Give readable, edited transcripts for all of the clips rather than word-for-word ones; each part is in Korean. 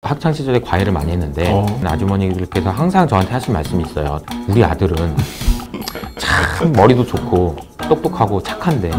학창 시절에 과외를 많이 했는데 아주머니들께서 항상 저한테 하신 말씀이 있어요. 우리 아들은 참 머리도 좋고 똑똑하고 착한데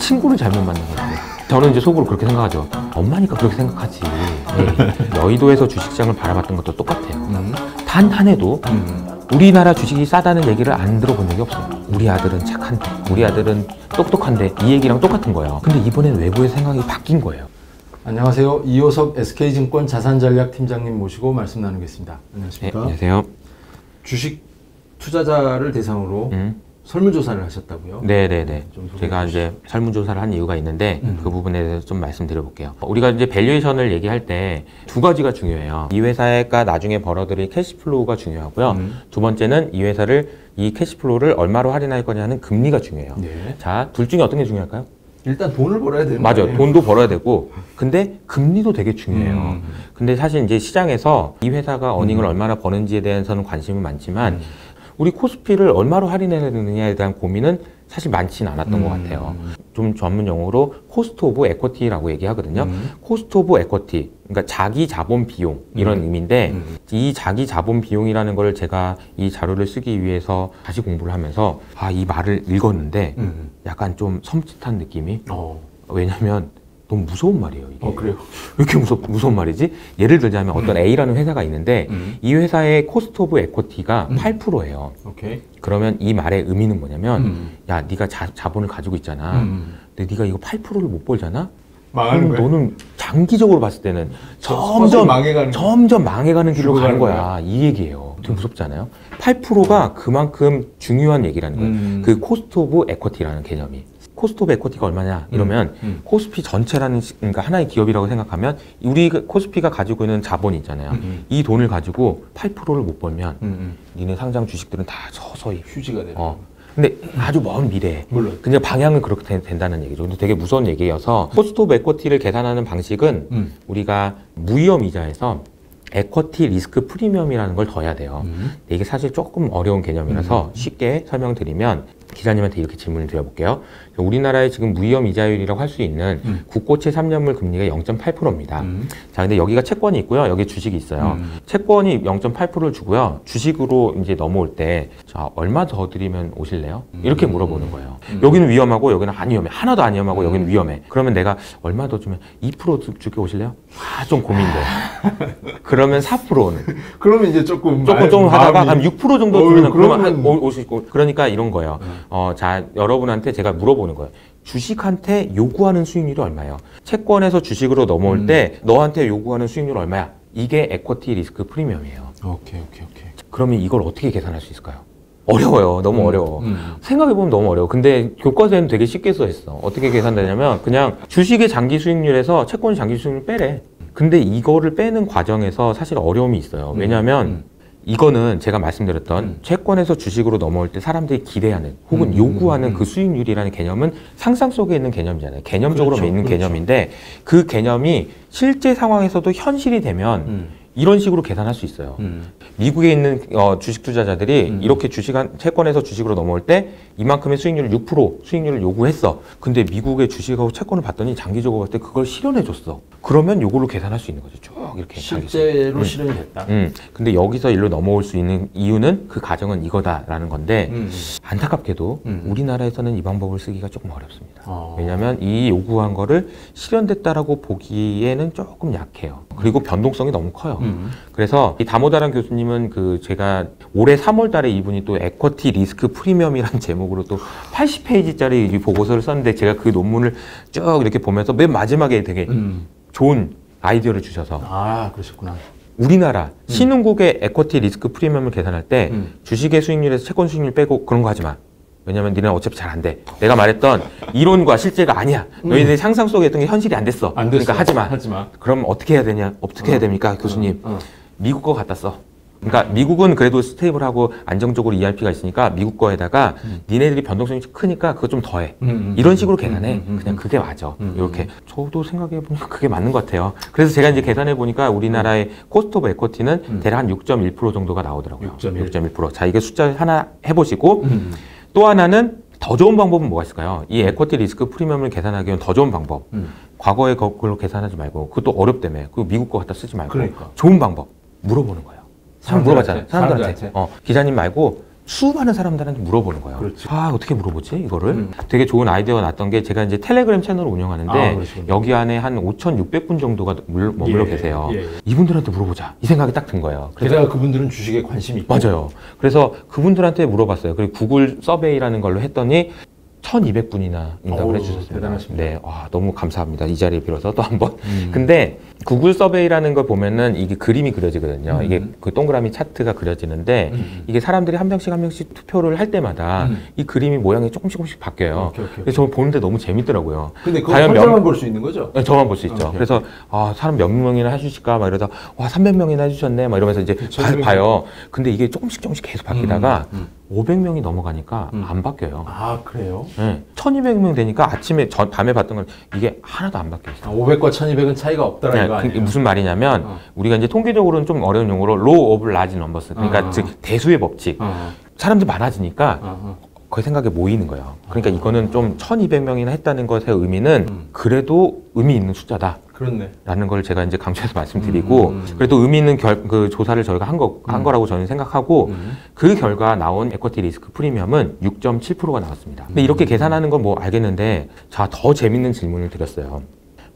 친구를 잘못 만난 거지. 저는 이제 속으로 그렇게 생각하죠. 엄마니까 그렇게 생각하지. 여의도에서 주식시장을 바라봤던 것도 똑같아요. 단 한 해도 우리나라 주식이 싸다는 얘기를 안 들어본 적이 없어요. 우리 아들은 착한데, 우리 아들은 똑똑한데, 이 얘기랑 똑같은 거예요. 근데 이번엔 외부의 생각이 바뀐 거예요. 안녕하세요. 이호섭 SK증권 자산전략팀장님 모시고 말씀 나누겠습니다. 안녕하십니까? 네, 안녕하세요. 주식 투자자를 대상으로 설문조사를 하셨다고요? 네네네. 제가 이제 설문조사를 한 이유가 있는데 그 부분에 대해서 좀 말씀드려 볼게요. 우리가 이제 밸류에이션을 얘기할 때 두 가지가 중요해요. 이 회사가 나중에 벌어들일 캐시플로우가 중요하고요. 두 번째는 이 회사를 이 캐시플로우를 얼마로 할인할 거냐는 금리가 중요해요. 네. 자, 둘 중에 어떤 게 중요할까요? 일단 돈을 벌어야 되는 맞아요. 거예요. 돈도 벌어야 되고, 근데 금리도 되게 중요해요. 근데 사실 이제 시장에서 이 회사가 어닝을 얼마나 버는지에 대해서는 관심은 많지만 우리 코스피를 얼마로 할인해야 되느냐에 대한 고민은 사실 많지는 않았던 것 같아요. 좀 전문 용어로 코스트 오브 에쿼티라고 얘기하거든요. 코스트 오브 에쿼티, 그러니까 자기 자본 비용 이런 의미인데 이 자기 자본 비용이라는 걸 제가 이 자료를 쓰기 위해서 다시 공부를 하면서 이 말을 읽었는데 약간 좀 섬찟한 느낌이 왜냐면 너무 무서운 말이에요, 이게. 그래요? 왜 이렇게 무서운 말이지? 예를 들자면 어떤 A라는 회사가 있는데 이 회사의 코스트 오브 에쿼티가 8%예요. 오케이. 그러면 이 말의 의미는 뭐냐면 야, 네가 자본을 가지고 있잖아. 근데 네가 이거 8%를 못 벌잖아? 망하는 거야. 너는 장기적으로 봤을 때는 점점 망해가는 길로 가는 거야. 이 얘기예요. 되게 무섭지 않아요? 8%가 그만큼 중요한 얘기라는 거예요. 그 코스트 오브 에쿼티라는 개념이. 코스트 오브 에쿼티가 얼마냐 이러면 코스피 전체라는 그러니까 하나의 기업이라고 생각하면 우리 코스피가 가지고 있는 자본이 있잖아요. 이 돈을 가지고 8%를 못 벌면 니네 상장 주식들은 다 서서히 휴지가 되는 근데 아주 먼 미래에 물론. 그냥 방향은 그렇게 된다는 얘기죠. 근데 되게 무서운 얘기여서 코스트 오브 에쿼티를 계산하는 방식은 우리가 무위험 이자에서 에쿼티 리스크 프리미엄이라는 걸 더해야 돼요. 이게 사실 조금 어려운 개념이라서 쉽게 설명드리면 기자님한테 이렇게 질문을 드려볼게요. 우리나라의 지금 무위험 이자율이라고 할 수 있는 국고채 3년물 금리가 0.8%입니다. 자, 근데 여기가 채권이 있고요. 여기 주식이 있어요. 채권이 0.8%를 주고요. 주식으로 이제 넘어올 때, 자, 얼마 더 드리면 오실래요? 이렇게 물어보는 거예요. 여기는 위험하고 여기는 안 위험해. 하나도 안 위험하고 여기는 위험해. 그러면 내가 얼마 더 주면 2% 줄게 오실래요? 좀 고민돼. 그러면 4%는. 그러면 이제 조금 하다가 한 6% 정도 주면 그러면 오시고. 그러니까 이런 거예요. 자, 여러분한테 제가 물어보는 거예요. 주식한테 요구하는 수익률이 얼마예요? 채권에서 주식으로 넘어올 때 너한테 요구하는 수익률 얼마야? 이게 에쿼티 리스크 프리미엄이에요. 오케이. 그러면 이걸 어떻게 계산할 수 있을까요? 어려워요. 너무 어려워. 생각해보면 너무 어려워. 근데 교과서에는 되게 쉽게 써있어. 어떻게 계산되냐면 그냥 주식의 장기 수익률에서 채권의 장기 수익률 빼래. 근데 이거를 빼는 과정에서 사실 어려움이 있어요. 왜냐하면 이거는 제가 말씀드렸던 채권에서 주식으로 넘어올 때 사람들이 기대하는 혹은 요구하는 그 수익률이라는 개념은 상상 속에 있는 개념이잖아요. 개념적으로 있는 개념인데 그 개념이 실제 상황에서도 현실이 되면 이런 식으로 계산할 수 있어요. 미국에 있는 주식 투자자들이 이렇게 채권에서 주식으로 넘어올 때 이만큼의 수익률을 6% 수익률을 요구했어. 근데 미국의 주식하고 채권을 봤더니 장기적으로 봤을 때 그걸 실현해줬어. 그러면 요걸로 계산할 수 있는 거죠. 쭉 이렇게. 실제로 실현이 됐다. 근데 여기서 일로 넘어올 수 있는 이유는 그 가정은 이거다라는 건데 안타깝게도 우리나라에서는 이 방법을 쓰기가 조금 어렵습니다. 왜냐하면 이 요구한 거를 실현됐다라고 보기에는 조금 약해요. 그리고 변동성이 너무 커요. 그래서 이 다모다란 교수님은 제가 올해 3월 달에 이분이 또 에쿼티 리스크 프리미엄이라는 제목으로 또 80페이지짜리 이 보고서를 썼는데 제가 그 논문을 쭉 이렇게 보면서 맨 마지막에 되게 좋은 아이디어를 주셔서 그러셨구나. 우리나라 신흥국의 에쿼티 리스크 프리미엄을 계산할 때 주식의 수익률에서 채권 수익률 빼고 그런 거 하지 마. 왜냐면 니네는 어차피 잘 안 돼. 내가 말했던 이론과 실제가 아니야. 너희들이 상상 속에 했던 게 현실이 안 됐어. 그러니까 하지 마. 그럼 어떻게 해야 되냐? 어떻게 해야 됩니까, 교수님? 미국 거 갖다 써. 그러니까 미국은 그래도 스테이블하고 안정적으로 ERP가 있으니까 미국 거에다가 니네들이 변동성이 크니까 그거 좀 더해. 이런 식으로 계산해. 그냥 그게 맞아. 이렇게. 저도 생각해보니까 그게 맞는 것 같아요. 그래서 제가 이제 계산해보니까 우리나라의 코스트 오브 에쿼티는 대략 한 6.1% 정도가 나오더라고요. 6.1%. 자, 이게 숫자 하나 해보시고 또 하나는 더 좋은 방법은 뭐가 있을까요? 이 에쿼티 리스크 프리미엄을 계산하기 위한 더 좋은 방법. 과거에 그걸로 계산하지 말고 그것도 어렵다며. 그거 미국 거 갖다 쓰지 말고. 그러니까. 좋은 방법 물어보는 거예요. 사람 물어봤잖아요. 사람들한테. 사람들한테. 기자님 말고 수많은 사람들한테 물어보는 거예요. 그렇지. 아, 어떻게 물어보지 이거를? 되게 좋은 아이디어가 났던 게 제가 이제 텔레그램 채널을 운영하는데 여기 안에 한 5,600분 정도가 머물러 계세요. 이분들한테 물어보자 이 생각이 딱 든 거예요. 게다가 그분들은 주식에 관심이 있고. 맞아요. 그래서 그분들한테 물어봤어요. 그리고 구글 서베이라는 걸로 했더니 1,200분이나 응답을 해주셨습니다. 대단하십니다. 네, 와, 너무 감사합니다. 이 자리를 빌어서 또 한번. 근데 구글 서베이라는 걸 보면은 이게 그림이 그려지거든요. 이게 그 동그라미 차트가 그려지는데 이게 사람들이 한 명씩 투표를 할 때마다 이 그림이 모양이 조금씩 바뀌어요. 그래서 저는 보는데 너무 재밌더라고요. 근데 그거 혼자만 볼 수 있는 거죠? 네, 저만 볼 수 있죠. 그래서 사람 몇 명이나 해주실까 막 이러다 와 300명이나 해주셨네 막 이러면서 이제 봐요. 근데 이게 조금씩 계속 바뀌다가 500명이 넘어가니까 안 바뀌어요. 아, 그래요? 네. 1,200명 되니까 아침에 밤에 봤던 건 이게 하나도 안 바뀌어 있어요. 500과 1,200은 차이가 없다라는 네, 거 아니에요? 무슨 말이냐면 우리가 이제 통계적으로는 좀 어려운 용어로 Law of Large Numbers, 그러니까 즉 대수의 법칙. 사람들이 많아지니까 그 생각에 모이는 거예요. 그러니까 이거는 좀 1,200명이나 했다는 것의 의미는 그래도 의미 있는 숫자다. 그렇네. 라는 걸 제가 이제 강조해서 말씀드리고 그래도 의미 있는 그 조사를 저희가 한 거라고 저는 생각하고 그 결과 나온 에쿼티 리스크 프리미엄은 6.7%가 나왔습니다. 근데 이렇게 계산하는 건 뭐 알겠는데 자, 더 재밌는 질문을 드렸어요.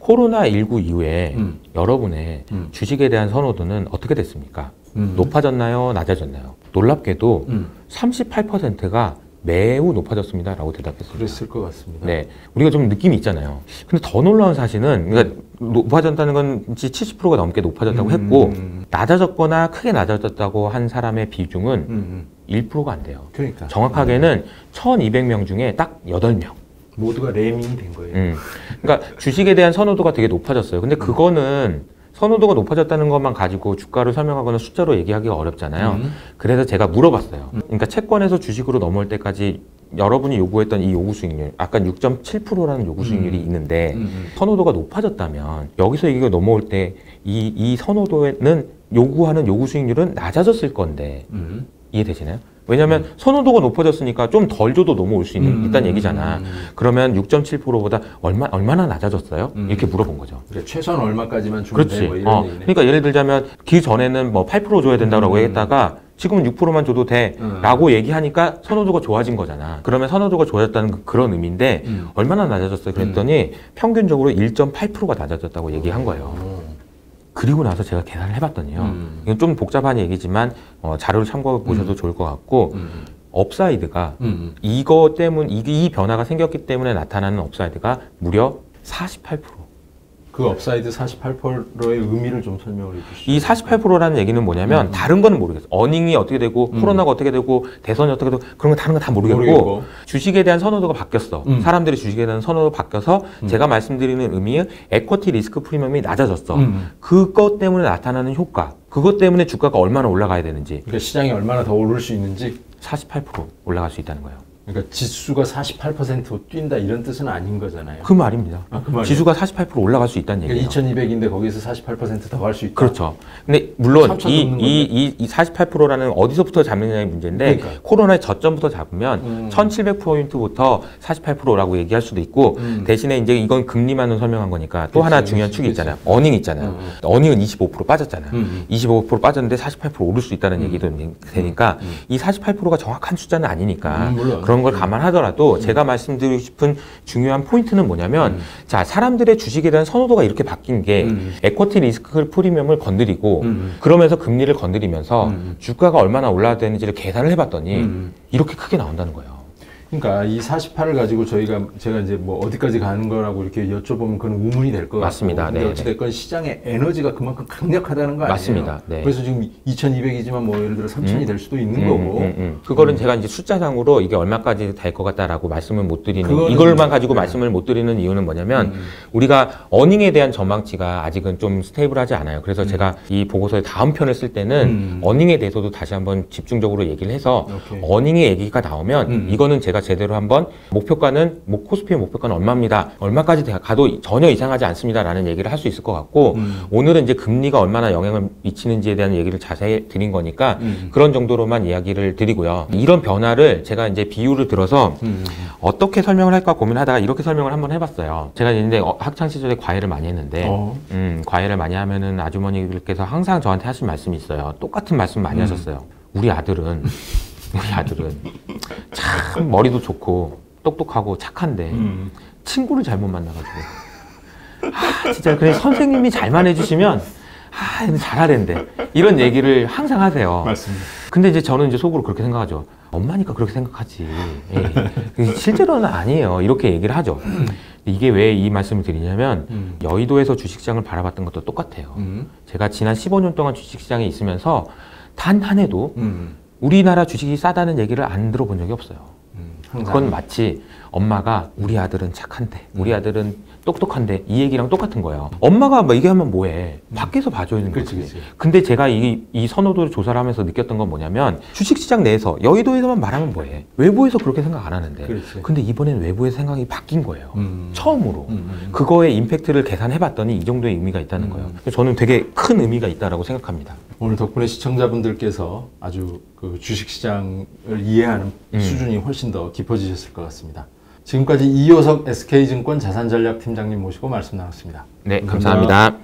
코로나19 이후에 여러분의 주식에 대한 선호도는 어떻게 됐습니까? 높아졌나요? 낮아졌나요? 놀랍게도 38%가 매우 높아졌습니다 라고 대답했습니다. 그랬을 것 같습니다. 네, 우리가 좀 느낌이 있잖아요. 근데 더 놀라운 사실은 그러니까 높아졌다는 건 70%가 넘게 높아졌다고 했고 낮아졌거나 크게 낮아졌다고 한 사람의 비중은 1%가 안 돼요. 그러니까 정확하게는 1,200명 중에 딱 8명. 모두가 레밍이 된 거예요. 그러니까 주식에 대한 선호도가 되게 높아졌어요. 근데 그거는 선호도가 높아졌다는 것만 가지고 주가를 설명하거나 숫자로 얘기하기가 어렵잖아요. 그래서 제가 물어봤어요. 그러니까 채권에서 주식으로 넘어올 때까지 여러분이 요구했던 이 요구 수익률, 아까 6.7%라는 요구 수익률이 있는데 선호도가 높아졌다면 여기서 이게 넘어올 때 이 선호도에는 요구하는 요구 수익률은 낮아졌을 건데 이해되시나요? 왜냐하면 선호도가 높아졌으니까 좀 덜 줘도 넘어올 수 있다는 얘기잖아. 그러면 6.7%보다 얼마나 낮아졌어요? 이렇게 물어본 거죠. 그러니까 최소한 얼마까지만 주면 돼? 뭐 이런 얘기네. 그러니까 예를 들자면 그 전에는 뭐 8% 줘야 된다고 얘기했다가 지금은 6%만 줘도 돼 라고 얘기하니까 선호도가 좋아진 거잖아. 그러면 선호도가 좋아졌다는 그런 의미인데 얼마나 낮아졌어요? 그랬더니 평균적으로 1.8%가 낮아졌다고 얘기한 거예요. 그리고 나서 제가 계산을 해봤더니요. 이건 좀 복잡한 얘기지만 자료를 참고해 보셔도 좋을 것 같고 업사이드가 이거 때문 이 변화가 생겼기 때문에 나타나는 업사이드가 무려 48%. 그 업사이드 48%의 의미를 좀 설명을 해주시죠. 이 48%라는 얘기는 뭐냐면 다른 거는 모르겠어. 어닝이 어떻게 되고 코로나가 어떻게 되고 대선이 어떻게 되고 그런 거 다른 거 다 모르겠고 주식에 대한 선호도가 바뀌었어. 사람들이 주식에 대한 선호도가 바뀌어서 제가 말씀드리는 의미의 에쿼티 리스크 프리미엄이 낮아졌어. 그것 때문에 나타나는 효과. 그것 때문에 주가가 얼마나 올라가야 되는지. 그러니까 시장이 얼마나 더 오를 수 있는지 48% 올라갈 수 있다는 거예요. 그러니까 지수가 48% 뛴다 이런 뜻은 아닌 거잖아요. 그 말입니다. 그 말이에요? 지수가 48% 올라갈 수 있다는 얘기예요. 그러니까 2200인데 거기서 48% 더 갈 수 있다. 그렇죠. 근데 물론 이 48%라는 어디서부터 잡느냐의 문제인데 그러니까요. 코로나의 저점부터 잡으면 1700포인트부터 48%라고 얘기할 수도 있고 대신에 이제 이건 금리만을 설명한 거니까 또 하나 중요한 축이 있잖아요. 어닝 있잖아요. 어닝은 25% 빠졌잖아요. 25% 빠졌는데 48% 오를 수 있다는 얘기도 되니까 이 48%가 정확한 숫자는 아니니까 그런 걸 감안하더라도 제가 말씀드리고 싶은 중요한 포인트는 뭐냐면 자, 사람들의 주식에 대한 선호도가 이렇게 바뀐 게 에쿼티 리스크 프리미엄을 건드리고 그러면서 금리를 건드리면서 주가가 얼마나 올라야 되는지를 계산을 해봤더니 이렇게 크게 나온다는 거예요. 그러니까 이 48을 가지고 제가 이제 뭐 어디까지 가는 거라고 이렇게 여쭤보면 그건 우문이 될 것 같고. 맞습니다. 근데 네, 어찌됐건 시장의 에너지가 그만큼 강력하다는 거 아니에요? 맞습니다. 네. 그래서 지금 2200이지만 뭐 예를 들어 3000이 될 수도 있는 거고. 그거는 제가 이제 숫자상으로 이게 얼마까지 될 것 같다라고 말씀을 못 드리는 그거는 이걸만 가지고 말씀을 못 드리는 이유는 뭐냐면 우리가 어닝에 대한 전망치가 아직은 좀 스테이블하지 않아요. 그래서 제가 이 보고서의 다음 편을 쓸 때는 어닝에 대해서도 다시 한번 집중적으로 얘기를 해서 어닝의 얘기가 나오면 이거는 제가 제가 제대로 한번 목표가는 코스피의 목표가는 얼마입니다. 얼마까지 가도 전혀 이상하지 않습니다라는 얘기를 할 수 있을 것 같고 오늘은 이제 금리가 얼마나 영향을 미치는지에 대한 얘기를 자세히 드린 거니까 그런 정도로만 이야기를 드리고요. 이런 변화를 제가 이제 비유를 들어서 어떻게 설명을 할까 고민하다가 이렇게 설명을 한번 해봤어요. 제가 이제 학창 시절에 과외를 많이 했는데 과외를 많이 하면은 아주머니들께서 항상 저한테 하신 말씀이 있어요. 똑같은 말씀 많이 하셨어요. 우리 아들은 참 머리도 좋고 똑똑하고 착한데 친구를 잘못 만나가지고 진짜 그래 선생님이 잘만 해주시면 잘하랜데 이런 얘기를 항상 하세요. 맞습니다. 근데 이제 저는 이제 속으로 그렇게 생각하죠. 엄마니까 그렇게 생각하지. 실제로는 아니에요. 이렇게 얘기를 하죠. 이게 왜 이 말씀을 드리냐면 여의도에서 주식시장을 바라봤던 것도 똑같아요. 제가 지난 15년 동안 주식시장에 있으면서 단 한 해도 우리나라 주식이 싸다는 얘기를 안 들어본 적이 없어요. 그건 마치 엄마가 우리 아들은 착한데 우리 아들은 똑똑한데 이 얘기랑 똑같은 거예요. 엄마가 막 얘기하면 뭐해. 밖에서 봐줘야 되는 거지. 근데 제가 이 선호도를 조사를 하면서 느꼈던 건 뭐냐면 주식시장 내에서 여의도에서만 말하면 뭐해. 외부에서 그렇게 생각 안 하는데 근데 이번엔 외부의 생각이 바뀐 거예요. 처음으로. 그거의 임팩트를 계산해봤더니 이 정도의 의미가 있다는 거예요. 저는 되게 큰 의미가 있다고 생각합니다. 오늘 덕분에 시청자분들께서 아주 그 주식시장을 이해하는 수준이 훨씬 더 깊어지셨을 것 같습니다. 지금까지 이효석 SK증권 자산전략팀장님 모시고 말씀 나눴습니다. 네, 감사합니다.